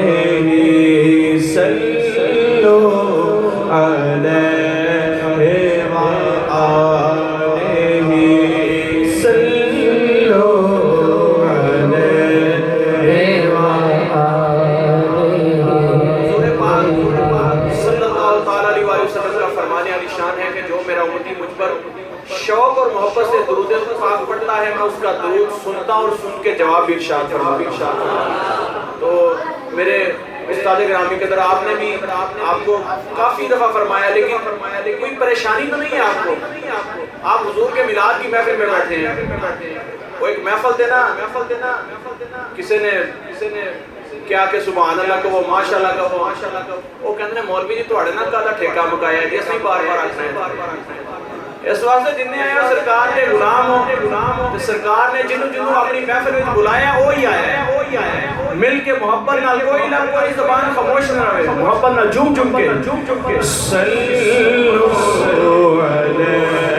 وعليه صلوا عليه وعليه صلوا عليه حضور پاک صلی اللہ تعالیٰ علیہ وسلم کا فرمانے علی شان ہے کہ جو میرا امتی مجھ پر شوق اور محبت سے درود پاک پڑھتا ہے میں اس کا درود سنتا اور سن کے جواب بھی ارشاد فرماتا ہوں۔ تو میرے استاد گرامی کے در آپ نے بھی آپ کو کافی دفعہ فرمایا لیکن کوئی پریشانی تو نہیں ہے آپ کو؟ آپ حضور کے میلاد کی محفل میں بیٹھے ہیں، وہ ایک محفل دینا کسی نے کیا کہ سبحان اللہ کو وہ ماشاءاللہ کا وہ کہتے ہیں مولوی جی توڑے نا کالا ٹھیکہ مکایا ہے جیسے ہی بار بار آتا ہے اس واسطے جنہیں آیا سرکار کے غلام ہو سرکار نے جنہوں اپنی محفل میں بلایا وہی آیا ہے مل کے محبت نال کوئی نہ کوئی زبان خاموش نہ رہے محبت نال جھوم کے صلو علیہ